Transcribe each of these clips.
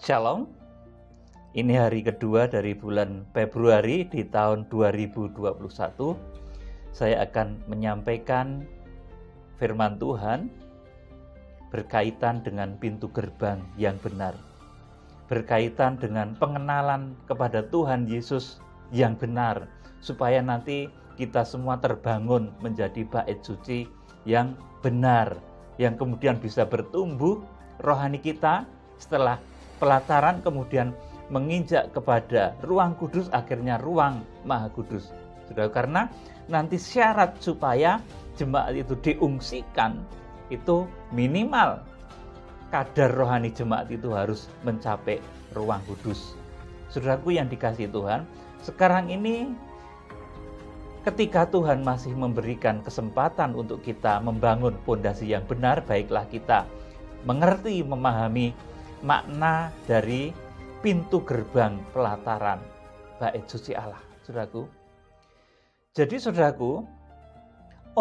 Shalom, ini hari kedua dari bulan Februari di tahun 2021. Saya akan menyampaikan firman Tuhan berkaitan dengan pintu gerbang yang benar, berkaitan dengan pengenalan kepada Tuhan Yesus yang benar, supaya nanti kita semua terbangun menjadi bait suci yang benar, yang kemudian bisa bertumbuh rohani kita setelah pelataran kemudian menginjak kepada ruang kudus, akhirnya ruang maha kudus. Sudah, karena nanti syarat supaya jemaat itu diungsikan itu minimal kadar rohani jemaat itu harus mencapai ruang kudus. Saudaraku yang dikasihi Tuhan, sekarang ini ketika Tuhan masih memberikan kesempatan untuk kita membangun pondasi yang benar, baiklah kita mengerti, memahami makna dari pintu gerbang pelataran bait suci Allah, saudaraku. Jadi saudaraku,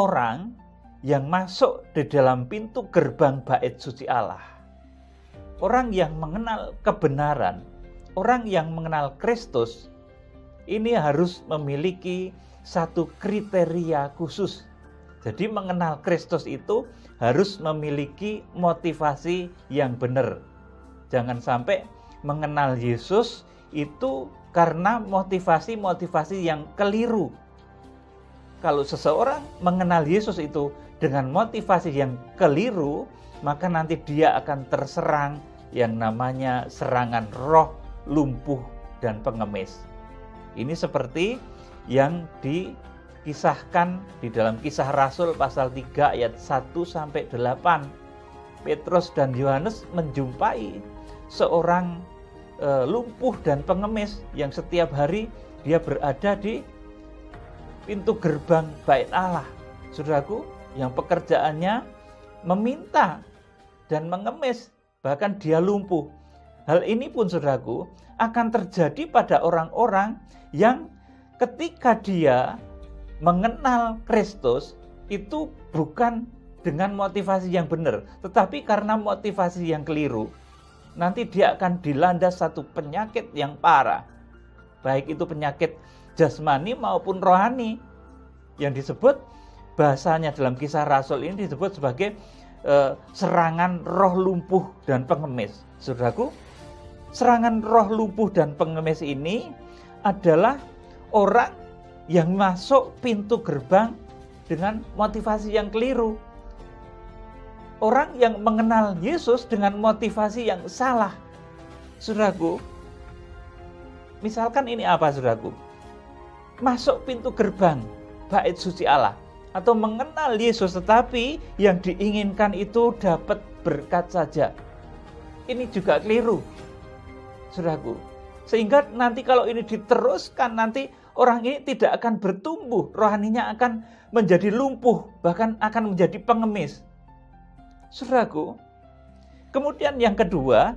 orang yang masuk di dalam pintu gerbang bait suci Allah, orang yang mengenal kebenaran, orang yang mengenal Kristus, ini harus memiliki satu kriteria khusus. Jadi mengenal Kristus itu harus memiliki motivasi yang benar. Jangan sampai mengenal Yesus itu karena motivasi-motivasi yang keliru. Kalau seseorang mengenal Yesus itu dengan motivasi yang keliru, maka nanti dia akan terserang yang namanya serangan roh, lumpuh, dan pengemis. Ini seperti yang dikisahkan di dalam Kisah Rasul pasal 3 ayat 1-8. Petrus dan Yohanes menjumpai seorang lumpuh dan pengemis yang setiap hari dia berada di pintu gerbang bait Allah. Saudaraku, yang pekerjaannya meminta dan mengemis, bahkan dia lumpuh. Hal ini pun saudaraku akan terjadi pada orang-orang yang ketika dia mengenal Kristus itu bukan dengan motivasi yang benar, tetapi karena motivasi yang keliru, nanti dia akan dilanda satu penyakit yang parah, baik itu penyakit jasmani maupun rohani, yang disebut bahasanya dalam Kisah Rasul ini disebut sebagai serangan roh lumpuh dan pengemis. Saudaraku, serangan roh lumpuh dan pengemis ini adalah orang yang masuk pintu gerbang dengan motivasi yang keliru. Orang yang mengenal Yesus dengan motivasi yang salah. Saudaraku, misalkan ini apa saudaraku? Masuk pintu gerbang bait suci Allah atau mengenal Yesus, tetapi yang diinginkan itu dapat berkat saja. Ini juga keliru, saudaraku. Sehingga nanti kalau ini diteruskan, nanti orang ini tidak akan bertumbuh, rohaninya akan menjadi lumpuh, bahkan akan menjadi pengemis. Saudaraku, kemudian yang kedua,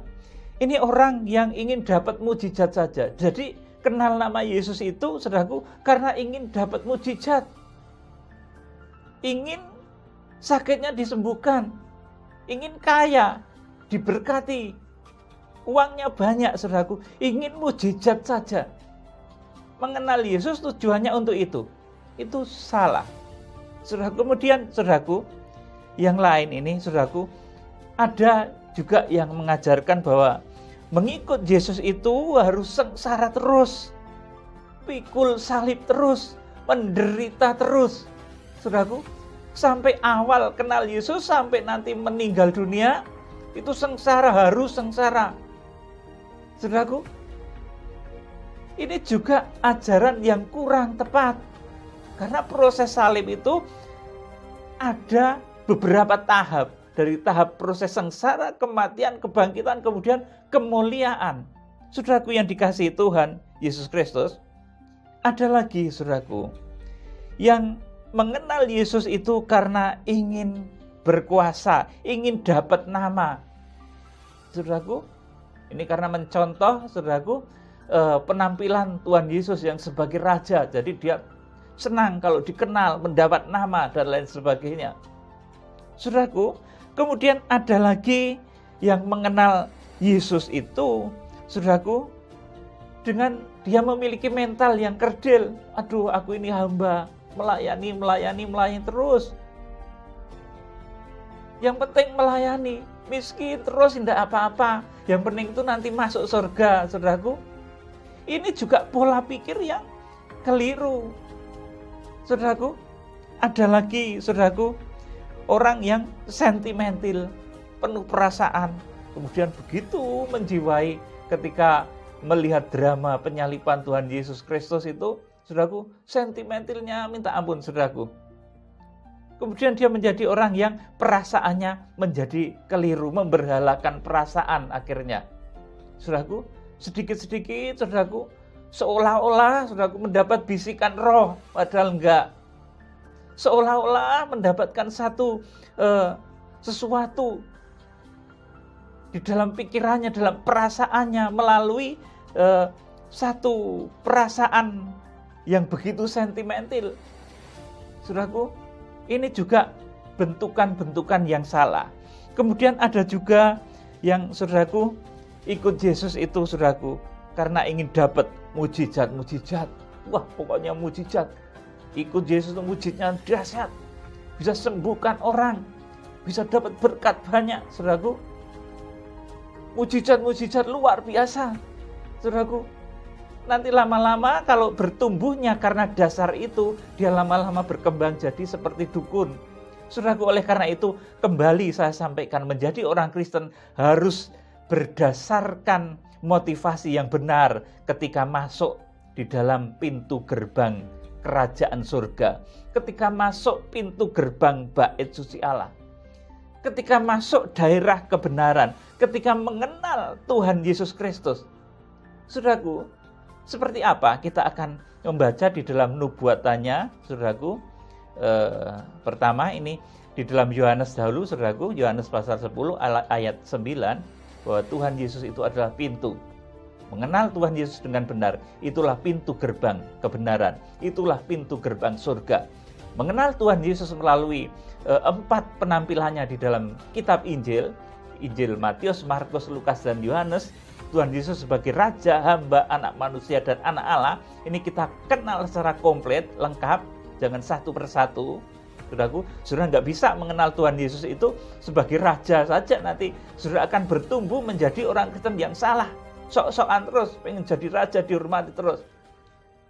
ini orang yang ingin dapat mujizat saja. Jadi kenal nama Yesus itu, saudaraku, karena ingin dapat mujizat. Ingin sakitnya disembuhkan, ingin kaya, diberkati, uangnya banyak, saudaraku, ingin mujizat saja. Mengenal Yesus tujuannya untuk itu salah. Saudaraku, kemudian saudaraku, yang lain ini saudaraku, ada juga yang mengajarkan bahwa mengikut Yesus itu harus sengsara terus, pikul salib terus, menderita terus. Saudaraku, sampai awal kenal Yesus sampai nanti meninggal dunia itu sengsara, harus sengsara. Saudaraku, ini juga ajaran yang kurang tepat. Karena proses salib itu ada beberapa tahap. Dari tahap proses sengsara, kematian, kebangkitan, kemudian kemuliaan. Saudaraku yang dikasihi Tuhan Yesus Kristus, ada lagi saudaraku yang mengenal Yesus itu karena ingin berkuasa, ingin dapat nama. Saudaraku, ini karena mencontoh saudaraku penampilan Tuhan Yesus yang sebagai raja. Jadi dia senang kalau dikenal, mendapat nama dan lain sebagainya. Saudaraku, kemudian ada lagi yang mengenal Yesus itu, saudaraku, dengan dia memiliki mental yang kerdil. Aduh, aku ini hamba, melayani terus. Yang penting melayani, miskin terus tidak apa-apa. Yang penting itu nanti masuk surga, saudaraku. Ini juga pola pikir yang keliru. Saudaraku, ada lagi, saudaraku, orang yang sentimental, penuh perasaan. Kemudian begitu menjiwai ketika melihat drama penyaliban Tuhan Yesus Kristus itu, saudaraku, sentimentalnya minta ampun, saudaraku. Kemudian dia menjadi orang yang perasaannya menjadi keliru, memberhalakan perasaan akhirnya. Saudaraku, sedikit-sedikit, saudaraku, seolah-olah, saudaraku, mendapat bisikan roh, padahal enggak. Seolah-olah mendapatkan sesuatu di dalam pikirannya, dalam perasaannya, melalui satu perasaan yang begitu sentimental. Saudaraku, ini juga bentukan-bentukan yang salah. Kemudian ada juga yang, saudaraku, ikut Yesus itu, saudaraku, karena ingin dapat mujizat-mujizat. Wah, pokoknya mujizat. Ikut Yesus itu mujizatnya dahsyat. Bisa sembuhkan orang, bisa dapat berkat banyak, saudaraku. Mujizat-mujizat luar biasa, saudaraku. Nanti lama-lama kalau bertumbuhnya karena dasar itu, dia lama-lama berkembang jadi seperti dukun. Saudaraku, oleh karena itu kembali saya sampaikan, menjadi orang Kristen harus berdasarkan motivasi yang benar ketika masuk di dalam pintu gerbang kerajaan surga, ketika masuk pintu gerbang bait suci Allah, ketika masuk daerah kebenaran, ketika mengenal Tuhan Yesus Kristus. Saudaraku, seperti apa? Kita akan membaca di dalam nubuatannya, saudaraku. Pertama ini di dalam Yohanes dahulu, saudaraku, Yohanes pasal 10 ayat 9, bahwa Tuhan Yesus itu adalah pintu. Mengenal Tuhan Yesus dengan benar, itulah pintu gerbang kebenaran, itulah pintu gerbang surga. Mengenal Tuhan Yesus melalui 4 penampilannya di dalam kitab Injil, Injil Matius, Markus, Lukas, dan Yohanes. Tuhan Yesus sebagai Raja, hamba, anak manusia, dan anak Allah, ini kita kenal secara komplit, lengkap, jangan satu persatu. Saudaraku, saudara nggak bisa mengenal Tuhan Yesus itu sebagai Raja saja, nanti saudara akan bertumbuh menjadi orang Kristen yang salah, sok-sokan terus, pengen jadi Raja, dihormati terus.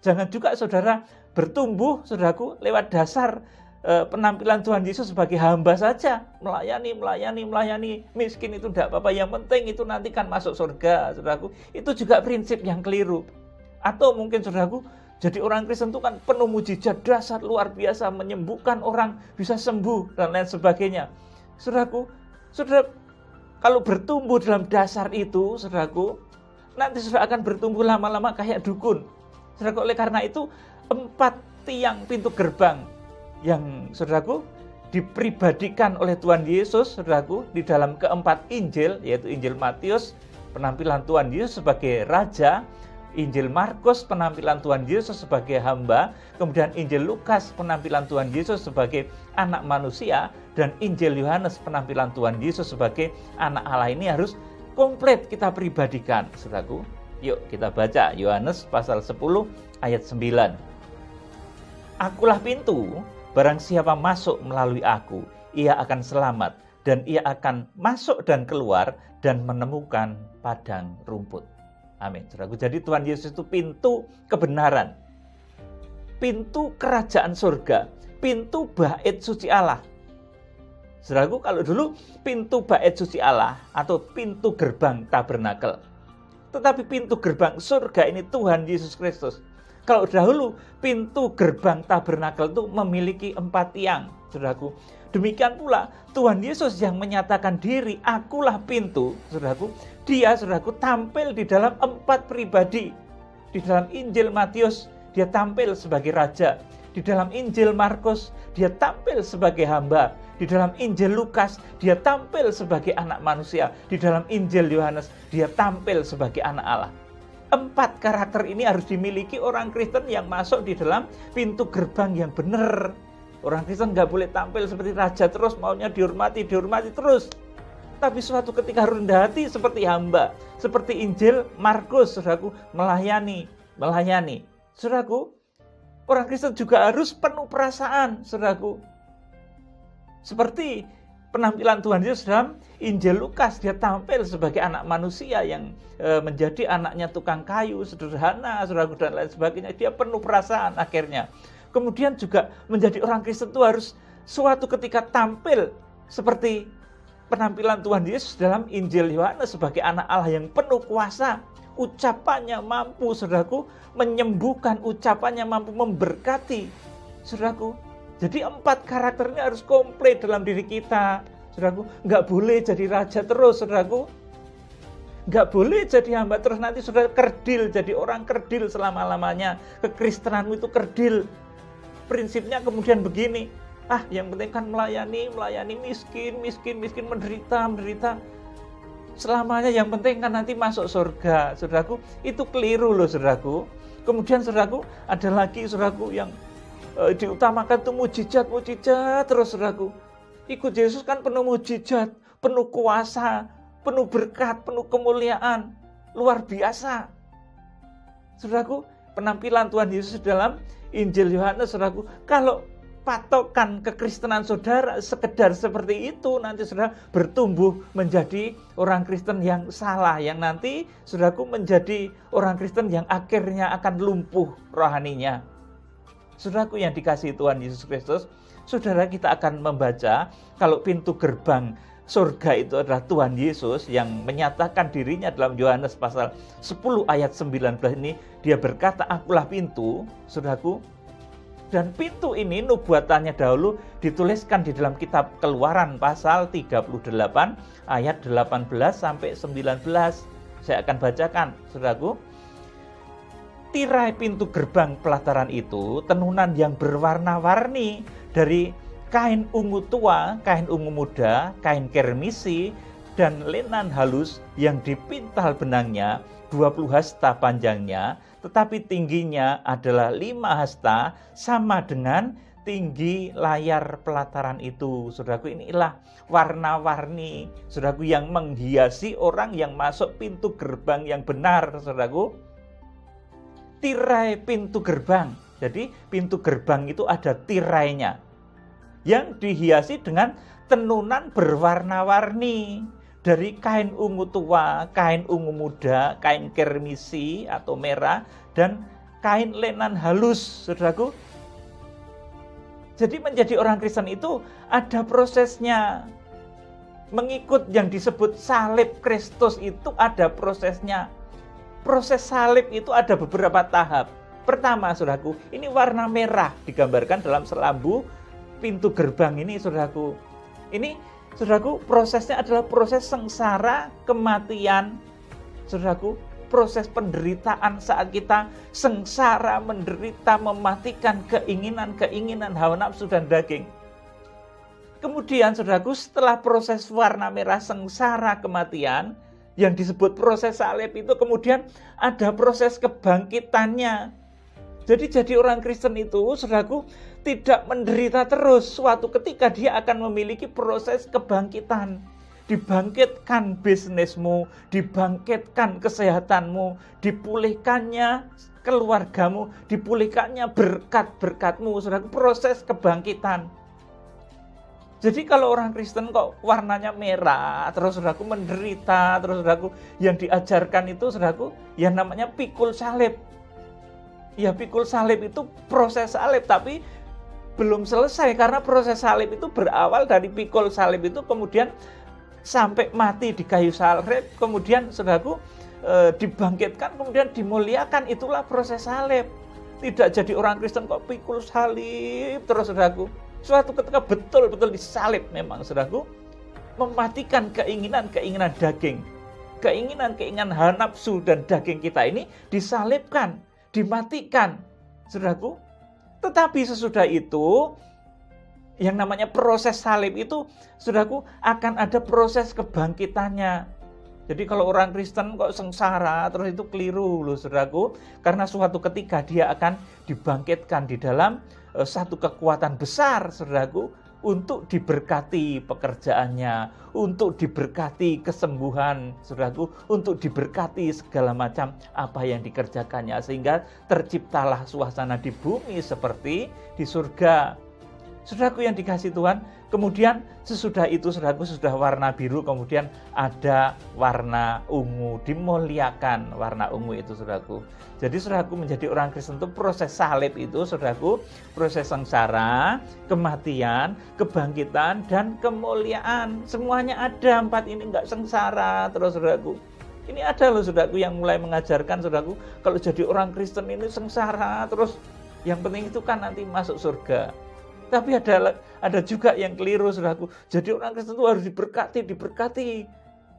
Jangan juga saudara bertumbuh, saudaraku, lewat dasar penampilan Tuhan Yesus sebagai hamba saja, melayani, miskin itu tidak apa-apa, yang penting itu nanti kan masuk surga, saudaraku. Itu juga prinsip yang keliru. Atau mungkin, saudaraku, jadi orang Kristen itu kan penuh mujizat dahsyat luar biasa, menyembuhkan orang, bisa sembuh dan lain sebagainya. Saudaraku, saudara kalau bertumbuh dalam dasar itu, saudaraku, nanti saudara akan bertumbuh lama-lama kayak dukun. Saudaraku, oleh karena itu 4 tiang pintu gerbang yang, saudaraku, dipribadikan oleh Tuhan Yesus, saudaraku, di dalam keempat Injil, yaitu Injil Matius, penampilan Tuhan Yesus sebagai Raja, Injil Markus, penampilan Tuhan Yesus sebagai hamba, kemudian Injil Lukas, penampilan Tuhan Yesus sebagai anak manusia, dan Injil Yohanes, penampilan Tuhan Yesus sebagai anak Allah. Ini harus komplit kita pribadikan, saudaraku. Yuk kita baca Yohanes pasal 10 ayat 9. Akulah pintu, barang siapa masuk melalui aku, ia akan selamat, dan ia akan masuk dan keluar dan menemukan padang rumput. Amin. Saudaraku, jadi Tuhan Yesus itu pintu kebenaran, pintu kerajaan surga, pintu bait suci Allah. Saudaraku, kalau dulu pintu bait suci Allah atau pintu gerbang tabernakel, tetapi pintu gerbang surga ini Tuhan Yesus Kristus. Kalau dahulu pintu gerbang tabernakel itu memiliki 4 tiang, saudaraku. Demikian pula Tuhan Yesus yang menyatakan diri, akulah pintu, saudaraku. Dia, saudaraku, tampil di dalam 4 pribadi. Di dalam Injil Matius, dia tampil sebagai Raja. Di dalam Injil Markus, dia tampil sebagai hamba. Di dalam Injil Lukas, dia tampil sebagai anak manusia. Di dalam Injil Yohanes, dia tampil sebagai anak Allah. 4 karakter ini harus dimiliki orang Kristen yang masuk di dalam pintu gerbang yang benar. Orang Kristen nggak boleh tampil seperti raja terus, maunya dihormati terus. tapi suatu ketika rendah hati seperti hamba. Seperti Injil Markus, saudaraku, melayani. Saudaraku, orang Kristen juga harus penuh perasaan, saudaraku. Seperti penampilan Tuhan Yesus dalam Injil Lukas, dia tampil sebagai anak manusia yang menjadi anaknya tukang kayu, sederhana, saudaraku, dan lain sebagainya. Dia penuh perasaan akhirnya. Kemudian juga menjadi orang Kristen itu harus suatu ketika tampil seperti penampilan Tuhan Yesus dalam Injil Yohanes sebagai anak Allah yang penuh kuasa. Ucapannya mampu, saudaraku, menyembuhkan, ucapannya mampu memberkati, saudaraku. Jadi 4 karakternya harus komplit dalam diri kita, saudaraku. Nggak boleh jadi raja terus, saudaraku. Nggak boleh jadi hamba terus, nanti saudara kerdil, jadi orang kerdil selama-lamanya. Kekristenanmu itu kerdil. Prinsipnya kemudian begini, yang penting kan melayani miskin, menderita. Selamanya yang penting kan nanti masuk surga, saudaraku. Itu keliru loh, saudaraku. Kemudian saudaraku, ada lagi saudaraku yang diutamakan itu mujizat terus, saudaraku. Ikut Yesus kan penuh mujizat, penuh kuasa, penuh berkat, penuh kemuliaan, luar biasa. Saudaraku, penampilan Tuhan Yesus dalam Injil Yohanes, saudaraku, kalau patokan kekristenan saudara sekedar seperti itu, nanti saudara bertumbuh menjadi orang Kristen yang salah, yang nanti saudaraku menjadi orang Kristen yang akhirnya akan lumpuh rohaninya. Saudaraku yang dikasihi Tuhan Yesus Kristus, saudara, kita akan membaca kalau pintu gerbang surga itu adalah Tuhan Yesus yang menyatakan dirinya dalam Yohanes pasal 10 ayat 19 ini. Dia berkata, akulah pintu, saudaraku. Dan pintu ini nubuatannya dahulu dituliskan di dalam kitab Keluaran pasal 38 ayat 18 sampai 19. Saya akan bacakan, saudaraku. Tirai pintu gerbang pelataran itu tenunan yang berwarna-warni dari kain ungu tua, kain ungu muda, kain kermisi, dan lenan halus yang dipintal benangnya, 20 hasta panjangnya, tetapi tingginya adalah 5 hasta, sama dengan tinggi layar pelataran itu. Saudaraku, inilah warna-warni, saudaraku, yang menghiasi orang yang masuk pintu gerbang yang benar, saudaraku. Tirai pintu gerbang. Jadi pintu gerbang itu ada tirainya yang dihiasi dengan tenunan berwarna-warni dari kain ungu tua, kain ungu muda, kain kermisi atau merah, dan kain lenan halus, saudaraku. Jadi menjadi orang Kristen itu ada prosesnya. Mengikut yang disebut salib Kristus itu ada prosesnya. Proses salib itu ada beberapa tahap. Pertama, saudaraku, ini warna merah digambarkan dalam selambu pintu gerbang ini, saudaraku. Ini, saudaraku, prosesnya adalah proses sengsara, kematian, saudaraku, proses penderitaan saat kita sengsara, menderita, mematikan keinginan hawa nafsu dan daging. Kemudian, saudaraku, setelah proses warna merah sengsara, kematian, yang disebut proses salib itu, kemudian ada proses kebangkitannya. Jadi orang Kristen itu, saudaraku, tidak menderita terus. Suatu ketika dia akan memiliki proses kebangkitan. Dibangkitkan bisnismu, dibangkitkan kesehatanmu, dipulihkannya keluargamu, dipulihkannya berkat-berkatmu, saudaraku, proses kebangkitan. Jadi kalau orang Kristen kok warnanya merah, terus saudaraku menderita, terus saudaraku yang diajarkan itu, saudaraku, yang namanya pikul salib. Ya, pikul salib itu proses salib, tapi belum selesai karena proses salib itu berawal dari pikul salib itu, kemudian sampai mati di kayu salib, kemudian saudaraku dibangkitkan, kemudian dimuliakan, itulah proses salib. Tidak jadi orang Kristen kok pikul salib terus, saudaraku. Suatu ketika betul-betul disalib memang, saudaraku, mematikan keinginan daging. Keinginan hawa nafsu dan daging kita ini disalibkan, dimatikan, saudaraku. Tetapi sesudah itu, yang namanya proses salib itu, saudaraku, akan ada proses kebangkitannya. Jadi kalau orang Kristen kok sengsara, terus itu keliru loh, saudaraku. Karena suatu ketika dia akan dibangkitkan di dalam satu kekuatan besar, saudaraku, untuk diberkati pekerjaannya, untuk diberkati kesembuhan, saudaraku, untuk diberkati segala macam apa yang dikerjakannya, sehingga terciptalah suasana di bumi seperti di surga. Saudaraku yang dikasihi Tuhan, kemudian sesudah itu saudaraku sudah warna biru, kemudian ada warna ungu, dimuliakan warna ungu itu saudaraku. Jadi saudaraku menjadi orang Kristen itu proses salib itu saudaraku, proses sengsara, kematian, kebangkitan, dan kemuliaan. Semuanya ada, 4 ini, enggak sengsara terus saudaraku. Ini ada loh saudaraku yang mulai mengajarkan saudaraku, kalau jadi orang Kristen ini sengsara terus, yang penting itu kan nanti masuk surga. Tapi ada juga yang keliru saudaraku. Jadi orang Kristen itu harus diberkati,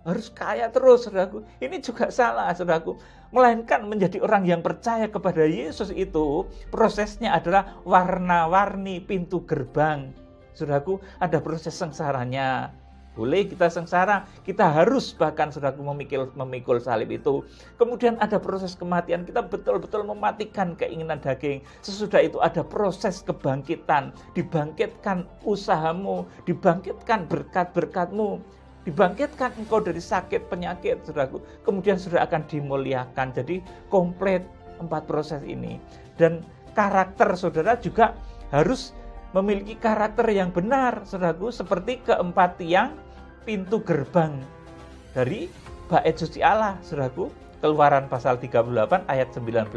harus kaya terus saudaraku. Ini juga salah saudaraku. Melainkan menjadi orang yang percaya kepada Yesus itu prosesnya adalah warna-warni pintu gerbang. Saudaraku, ada proses sengsaranya. Boleh kita sengsara, kita harus bahkan saudaraku memikul salib itu. Kemudian ada proses kematian, kita betul-betul mematikan keinginan daging. Sesudah itu ada proses kebangkitan, dibangkitkan usahamu, dibangkitkan berkat-berkatmu, dibangkitkan engkau dari sakit, penyakit, saudaraku. Kemudian sudah akan dimuliakan. Jadi komplit 4 proses ini. Dan karakter saudara juga harus memiliki karakter yang benar, saudaraku, seperti keempat tiang pintu gerbang dari bait suci Allah, saudaraku. Keluaran pasal 38 ayat 19.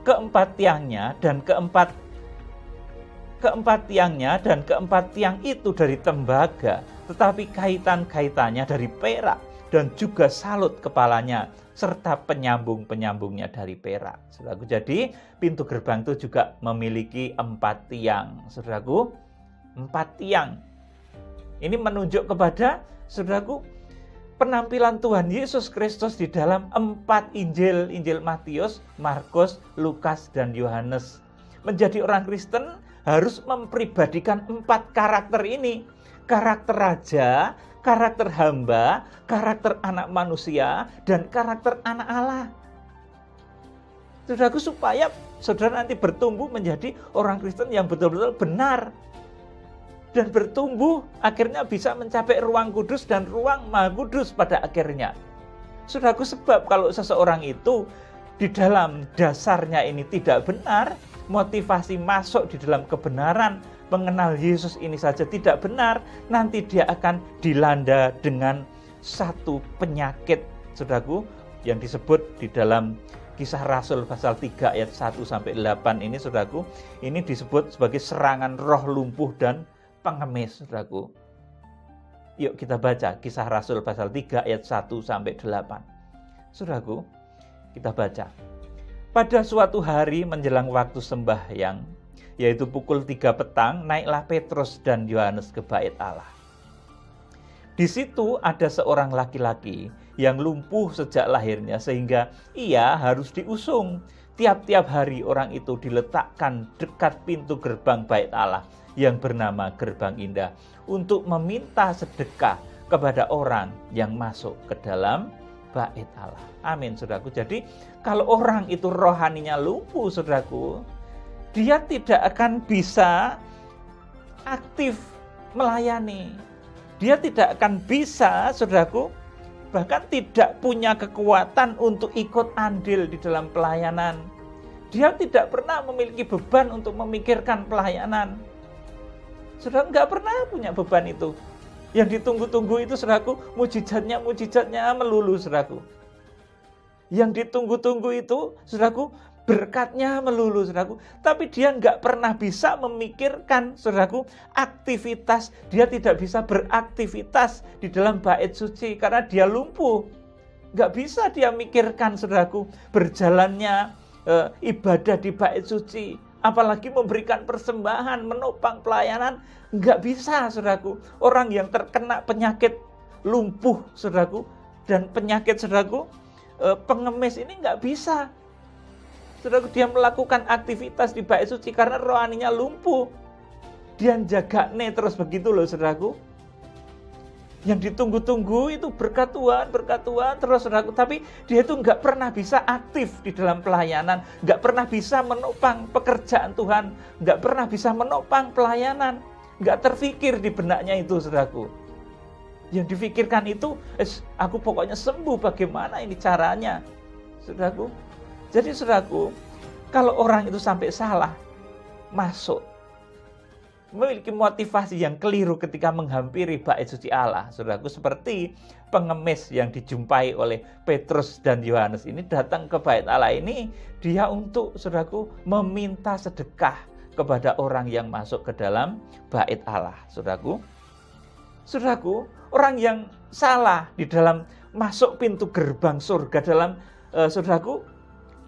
Keempat tiangnya dan keempat tiang itu dari tembaga, tetapi kaitan-kaitannya dari perak, dan juga salut kepalanya serta penyambung-penyambungnya dari perak. Saudaraku, jadi pintu gerbang itu juga memiliki 4 tiang. Saudaraku, 4 tiang. Ini menunjuk kepada, saudaraku, penampilan Tuhan Yesus Kristus di dalam 4 Injil, Injil Matius, Markus, Lukas, dan Yohanes. Menjadi orang Kristen harus mempribadikan 4 karakter ini. Karakter raja, karakter hamba, karakter anak manusia, dan karakter anak Allah. Saudaraku, supaya saudara nanti bertumbuh menjadi orang Kristen yang betul-betul benar. Dan bertumbuh akhirnya bisa mencapai ruang kudus dan ruang maha kudus pada akhirnya. Saudaraku, sebab kalau seseorang itu di dalam dasarnya ini tidak benar, motivasi masuk di dalam kebenaran, mengenal Yesus ini saja tidak benar, nanti dia akan dilanda dengan satu penyakit, saudaraku, yang disebut di dalam Kisah Rasul pasal 3 ayat 1-8 ini, saudaraku, ini disebut sebagai serangan roh lumpuh dan pengemis, saudaraku. Yuk kita baca Kisah Rasul pasal 3 ayat 1-8. Saudaraku, kita baca. Pada suatu hari menjelang waktu sembahyang, yaitu pukul 3 petang, naiklah Petrus dan Yohanes ke bait Allah. Di situ ada seorang laki-laki yang lumpuh sejak lahirnya, sehingga ia harus diusung. Tiap-tiap hari orang itu diletakkan dekat pintu gerbang bait Allah yang bernama Gerbang Indah untuk meminta sedekah kepada orang yang masuk ke dalam bait Allah. Amin, saudaraku. Jadi kalau orang itu rohaninya lumpuh, saudaraku, dia tidak akan bisa aktif melayani. Dia tidak akan bisa, saudaraku, bahkan tidak punya kekuatan untuk ikut andil di dalam pelayanan. Dia tidak pernah memiliki beban untuk memikirkan pelayanan. Saudara, nggak pernah punya beban itu. Yang ditunggu-tunggu itu, saudaraku, mujizatnya melulu, saudaraku. Yang ditunggu-tunggu itu, saudaraku, berkatnya melulu, saudaraku. Tapi dia nggak pernah bisa memikirkan, saudaraku, aktivitas. Dia tidak bisa beraktivitas di dalam bait suci karena dia lumpuh. Nggak bisa dia mikirkan, saudaraku, berjalannya ibadah di bait suci. Apalagi memberikan persembahan, menopang pelayanan, nggak bisa, saudaraku. Orang yang terkena penyakit lumpuh, saudaraku, dan penyakit, saudaraku, pengemis ini nggak bisa. Saudaraku, dia melakukan aktivitas di bait suci karena rohaninya lumpuh. Dia jaga terus begitu loh, saudaraku. Yang ditunggu-tunggu itu berkat Tuhan terus saudaraku. Tapi dia itu nggak pernah bisa aktif di dalam pelayanan, nggak pernah bisa menopang pekerjaan Tuhan, nggak pernah bisa menopang pelayanan, nggak terfikir di benaknya itu saudaraku. Yang difikirkan itu, aku pokoknya sembuh, bagaimana ini caranya, saudaraku. Jadi saudaraku, kalau orang itu sampai salah masuk, memiliki motivasi yang keliru ketika menghampiri bait suci Allah, saudaraku, seperti pengemis yang dijumpai oleh Petrus dan Yohanes ini datang ke bait Allah ini, dia untuk, saudaraku, meminta sedekah kepada orang yang masuk ke dalam bait Allah, saudaraku. Saudaraku, orang yang salah di dalam masuk pintu gerbang surga dalam, saudaraku,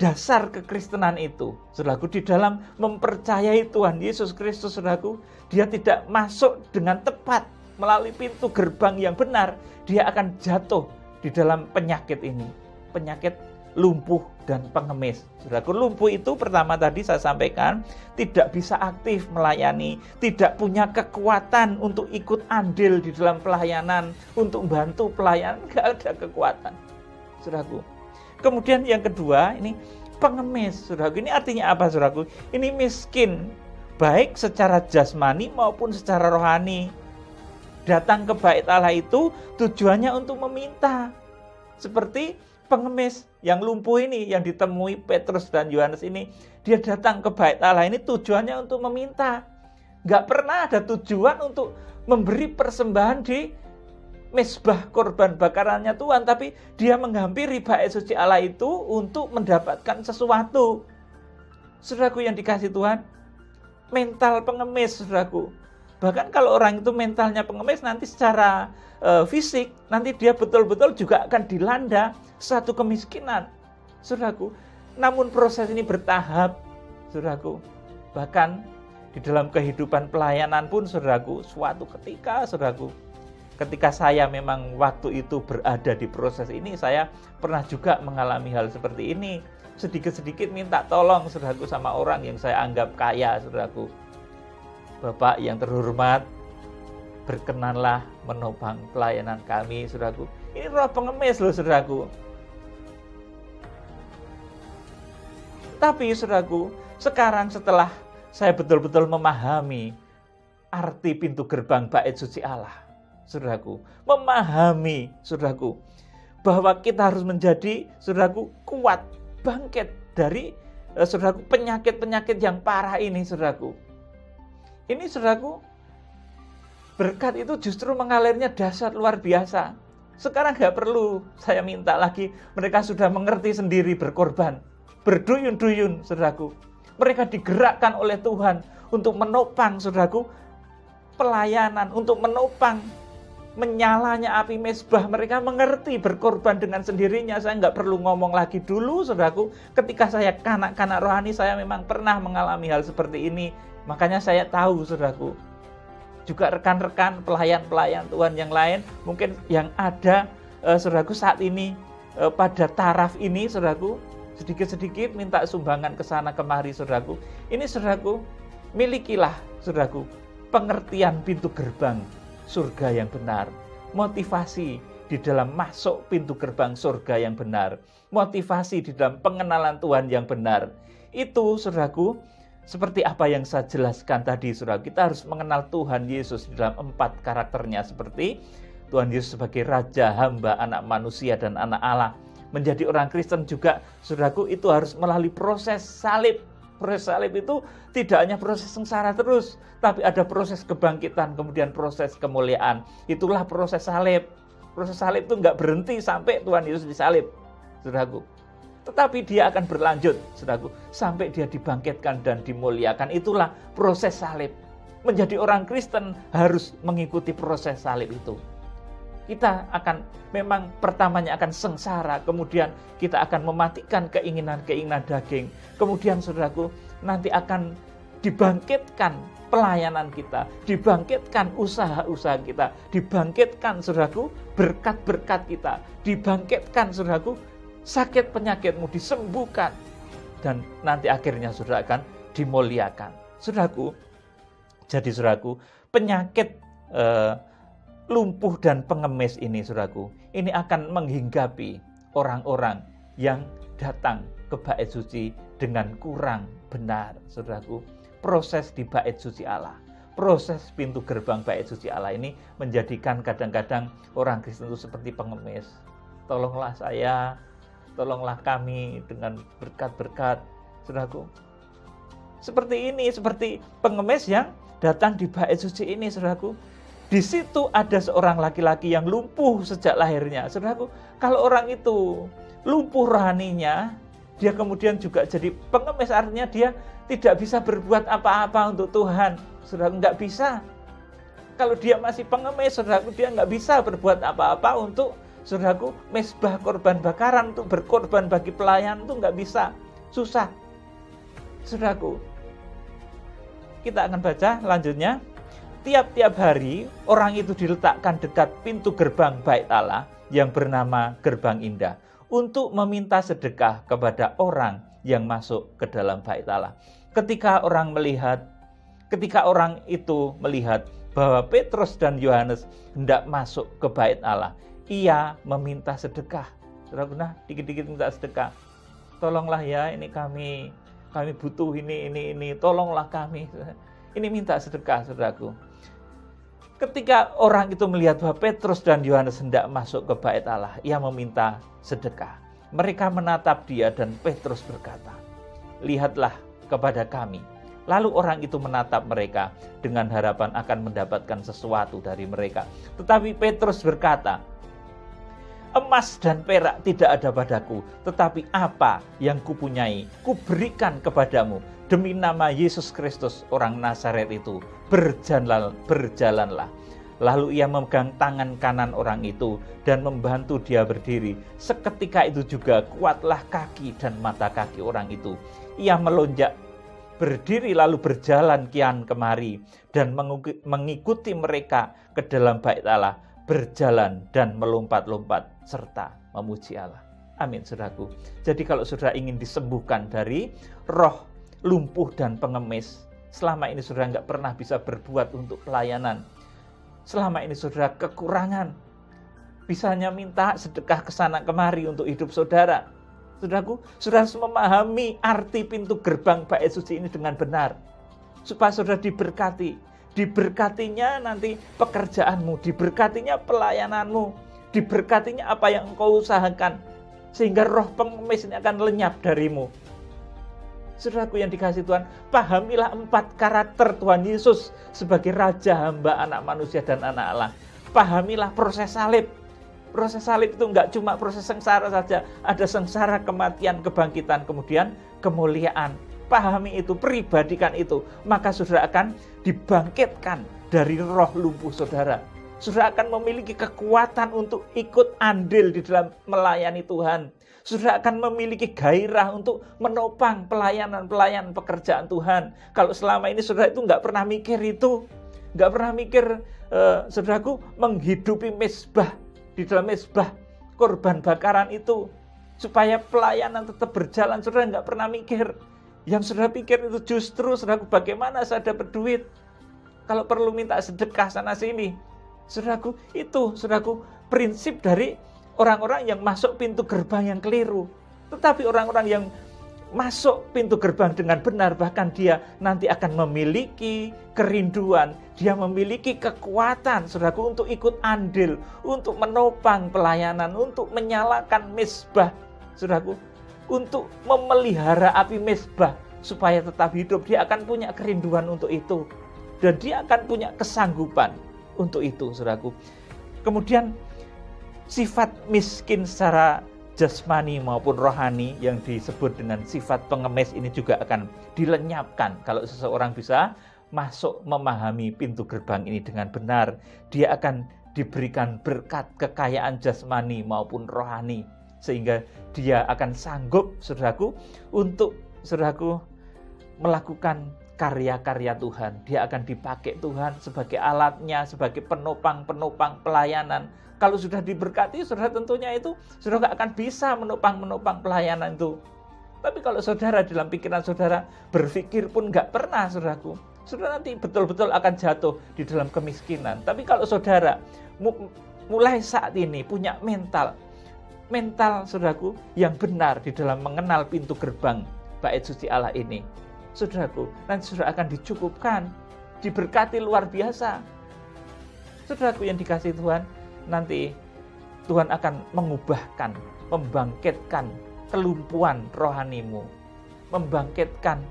dasar kekristenan itu, saudaraku, di dalam mempercayai Tuhan Yesus Kristus, saudaraku, dia tidak masuk dengan tepat melalui pintu gerbang yang benar, dia akan jatuh di dalam penyakit ini, penyakit lumpuh dan pengemis. Saudaraku, lumpuh itu pertama tadi saya sampaikan, tidak bisa aktif melayani, tidak punya kekuatan untuk ikut andil di dalam pelayanan, untuk membantu pelayanan, nggak ada kekuatan, saudaraku. Kemudian yang kedua, ini pengemis, saudaraku. Ini artinya apa, saudaraku? Ini miskin, baik secara jasmani maupun secara rohani. Datang ke bait Allah itu tujuannya untuk meminta. Seperti pengemis yang lumpuh ini, yang ditemui Petrus dan Yohanes ini. Dia datang ke bait Allah ini tujuannya untuk meminta. Nggak pernah ada tujuan untuk memberi persembahan di mezbah korban bakarannya Tuhan, tapi dia menghampiri bait suci Allah itu untuk mendapatkan sesuatu. Saudaraku yang dikasih Tuhan, mental pengemis, saudaraku. Bahkan kalau orang itu mentalnya pengemis, nanti secara fisik, nanti dia betul-betul juga akan dilanda satu kemiskinan, saudaraku. Namun proses ini bertahap, saudaraku. Bahkan di dalam kehidupan pelayanan pun, saudaraku, suatu ketika, saudaraku, ketika saya memang waktu itu berada di proses ini, saya pernah juga mengalami hal seperti ini. Sedikit-sedikit minta tolong, saudaraku, sama orang yang saya anggap kaya, saudaraku. Bapak yang terhormat, berkenanlah menopang pelayanan kami, saudaraku. Ini roh pengemis loh, saudaraku. Tapi, saudaraku, sekarang setelah saya betul-betul memahami arti pintu gerbang bait suci Allah, saudaraku, memahami, saudaraku, bahwa kita harus menjadi, saudaraku, kuat, bangkit dari, saudaraku, penyakit-penyakit yang parah ini, saudaraku. Ini, saudaraku, berkat itu justru mengalirnya dahsyat luar biasa. Sekarang nggak perlu saya minta lagi, mereka sudah mengerti sendiri berkorban, berduyun-duyun, saudaraku. Mereka digerakkan oleh Tuhan untuk menopang, saudaraku, pelayanan, untuk menopang menyalanya api mezbah. Mereka mengerti berkorban dengan sendirinya. Saya nggak perlu ngomong lagi dulu, saudaraku. Ketika saya kanak-kanak rohani, saya memang pernah mengalami hal seperti ini. Makanya saya tahu, saudaraku. Juga rekan-rekan pelayan-pelayan Tuhan yang lain, mungkin yang ada, saudaraku, saat ini pada taraf ini, saudaraku, sedikit-sedikit minta sumbangan ke sana kemari, saudaraku. Ini, saudaraku, milikilah, saudaraku, pengertian pintu gerbang surga yang benar, motivasi di dalam masuk pintu gerbang surga yang benar, motivasi di dalam pengenalan Tuhan yang benar. Itu, saudaraku, seperti apa yang saya jelaskan tadi, saudaraku, kita harus mengenal Tuhan Yesus di dalam 4 karakternya, seperti Tuhan Yesus sebagai Raja, Hamba, Anak Manusia, dan Anak Allah. Menjadi orang Kristen juga, saudaraku, itu harus melalui proses salib. Proses salib itu tidak hanya proses sengsara terus, tapi ada proses kebangkitan, kemudian proses kemuliaan. Itulah proses salib. Proses salib itu nggak berhenti sampai Tuhan Yesus disalib, saudaraku. Tetapi dia akan berlanjut, saudaraku, sampai dia dibangkitkan dan dimuliakan. Itulah proses salib. Menjadi orang Kristen harus mengikuti proses salib itu. Kita akan memang pertamanya akan sengsara, kemudian kita akan mematikan keinginan-keinginan daging. Kemudian, saudaraku, nanti akan dibangkitkan pelayanan kita, dibangkitkan usaha-usaha kita, dibangkitkan, saudaraku, berkat-berkat kita, dibangkitkan, saudaraku, sakit penyakitmu disembuhkan, dan nanti akhirnya saudara akan dimuliakan. Saudaraku, jadi saudaraku, penyakit lumpuh dan pengemis ini, saudaraku, ini akan menghinggapi orang-orang yang datang ke bait suci dengan kurang benar, saudaraku. Proses di bait suci Allah, proses pintu gerbang bait suci Allah ini menjadikan kadang-kadang orang Kristen itu seperti pengemis. Tolonglah saya, tolonglah kami dengan berkat-berkat, saudaraku. Seperti ini, seperti pengemis yang datang di bait suci ini, saudaraku. Di situ ada seorang laki-laki yang lumpuh sejak lahirnya. Saudaraku, kalau orang itu lumpuh rohaninya, dia kemudian juga jadi pengemis, artinya dia tidak bisa berbuat apa-apa untuk Tuhan. Saudaraku, nggak bisa. Kalau dia masih pengemis, saudaraku, dia nggak bisa berbuat apa-apa untuk, saudaraku, mezbah korban bakaran, untuk berkorban bagi pelayan, itu nggak bisa. Susah. Saudaraku, kita akan baca lanjutnya. Tiap-tiap hari orang itu diletakkan dekat pintu gerbang bait Allah yang bernama Gerbang Indah untuk meminta sedekah kepada orang yang masuk ke dalam bait Allah. Ketika orang itu melihat bahwa Petrus dan Yohanes hendak masuk ke bait Allah, ia meminta sedekah. Saudaraku, nah, dikit-dikit minta sedekah. Tolonglah ya, ini kami butuh ini, tolonglah kami. Ini minta sedekah, saudaraku. Ketika orang itu melihat bahwa Petrus dan Yohanes hendak masuk ke bait Allah, ia meminta sedekah. Mereka menatap dia dan Petrus berkata, "Lihatlah kepada kami." Lalu orang itu menatap mereka dengan harapan akan mendapatkan sesuatu dari mereka. Tetapi Petrus berkata, "Emas dan perak tidak ada padaku, tetapi apa yang kupunyai, kuberikan kepadamu. Demi nama Yesus Kristus, orang Nazaret itu, berjalanlah." Lalu ia memegang tangan kanan orang itu dan membantu dia berdiri. Seketika itu juga kuatlah kaki dan mata kaki orang itu. Ia melonjak berdiri lalu berjalan kian kemari dan mengikuti mereka ke dalam bait Allah, berjalan dan melompat-lompat serta memuji Allah. Amin, saudaraku. Jadi kalau saudara ingin disembuhkan dari roh lumpuh dan pengemis, selama ini saudara nggak pernah bisa berbuat untuk pelayanan, selama ini saudara kekurangan, bisanya minta sedekah ke sana kemari untuk hidup saudara. Saudaraku, saudara harus memahami arti pintu gerbang bait suci ini dengan benar, supaya saudara diberkati. Diberkatinya nanti pekerjaanmu, diberkatinya pelayananmu, diberkatinya apa yang engkau usahakan, sehingga roh pengemis ini akan lenyap darimu. Saudaraku yang dikasihi Tuhan, pahamilah 4 karakter Tuhan Yesus sebagai Raja, Hamba, Anak Manusia, dan Anak Allah. Pahamilah proses salib. Proses salib itu enggak cuma proses sengsara saja. Ada sengsara, kematian, kebangkitan, kemudian kemuliaan. Pahami itu, pribadikan itu. Maka saudara akan dibangkitkan dari roh lumpuh saudara. Saudara akan memiliki kekuatan untuk ikut andil di dalam melayani Tuhan. Saudara akan memiliki gairah untuk menopang pelayanan pekerjaan Tuhan. Kalau selama ini saudara itu nggak pernah mikir itu, nggak pernah mikir, saudaraku, menghidupi mezbah, di dalam mezbah korban bakaran itu, supaya pelayanan tetap berjalan, saudara nggak pernah mikir. Yang saudara pikir itu justru, saudaraku, bagaimana saya dapat duit, kalau perlu minta sedekah sana sini. Saudaraku, itu, saudaraku, prinsip dari orang-orang yang masuk pintu gerbang yang keliru. Tetapi orang-orang yang masuk pintu gerbang dengan benar, bahkan dia nanti akan memiliki kerinduan, dia memiliki kekuatan, saudaraku, untuk ikut andil, untuk menopang pelayanan, untuk menyalakan mezbah, saudaraku, untuk memelihara api mezbah supaya tetap hidup. Dia akan punya kerinduan untuk itu, dan dia akan punya kesanggupan untuk itu, saudaraku. Kemudian sifat miskin secara jasmani maupun rohani yang disebut dengan sifat pengemis ini juga akan dilenyapkan kalau seseorang bisa masuk memahami pintu gerbang ini dengan benar. Dia akan diberikan berkat kekayaan jasmani maupun rohani, sehingga dia akan sanggup, saudaraku, untuk, saudaraku, melakukan karya-karya Tuhan. Dia akan dipakai Tuhan sebagai alatnya, sebagai penopang pelayanan. Kalau sudah diberkati, saudara tentunya itu saudara nggak akan bisa menopang pelayanan itu. Tapi kalau saudara dalam pikiran saudara berpikir pun nggak pernah, saudaraku, saudara nanti betul-betul akan jatuh di dalam kemiskinan. Tapi kalau saudara mulai saat ini punya mental saudaraku yang benar di dalam mengenal pintu gerbang bait suci Allah ini, saudaraku, nanti saudara akan dicukupkan, diberkati luar biasa. Saudaraku yang dikasihi Tuhan, nanti Tuhan akan mengubahkan, membangkitkan kelumpuhan rohanimu, membangkitkan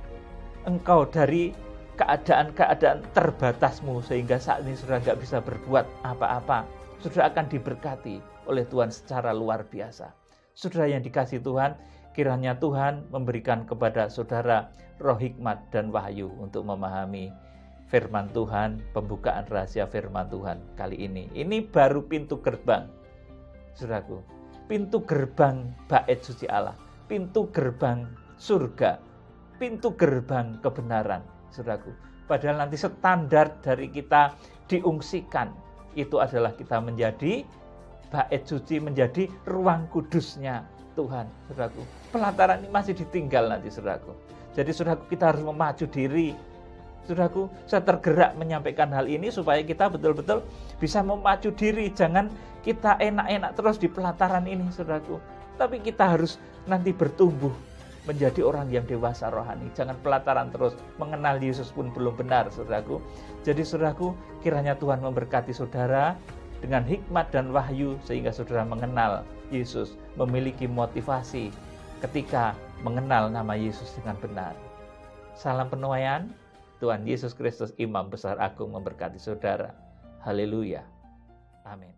engkau dari keadaan-keadaan terbatasmu, sehingga saat ini saudara nggak bisa berbuat apa-apa. Saudara akan diberkati oleh Tuhan secara luar biasa. Saudara yang dikasihi Tuhan, kiranya Tuhan memberikan kepada saudara roh hikmat dan wahyu untuk memahami firman Tuhan, pembukaan rahasia firman Tuhan kali ini. Ini baru pintu gerbang, saudaraku. Pintu gerbang bait suci Allah, pintu gerbang surga, pintu gerbang kebenaran, saudaraku. Padahal nanti standar dari kita diungsikan, itu adalah kita menjadi bait suci, menjadi ruang kudusnya Tuhan, saudaraku. Pelataran ini masih ditinggal nanti, saudaraku. Jadi saudaraku, kita harus memacu diri. Saudaraku, saya tergerak menyampaikan hal ini supaya kita betul-betul bisa memacu diri. Jangan kita enak-enak terus di pelataran ini, saudaraku. Tapi kita harus nanti bertumbuh menjadi orang yang dewasa rohani. Jangan pelataran terus, mengenal Yesus pun belum benar, saudaraku. Jadi saudaraku, kiranya Tuhan memberkati saudara dengan hikmat dan wahyu, sehingga saudara mengenal Yesus, memiliki motivasi ketika mengenal nama Yesus dengan benar. Salam penuaian. Tuhan Yesus Kristus, Imam Besar Agung, memberkati saudara. Haleluya. Amin.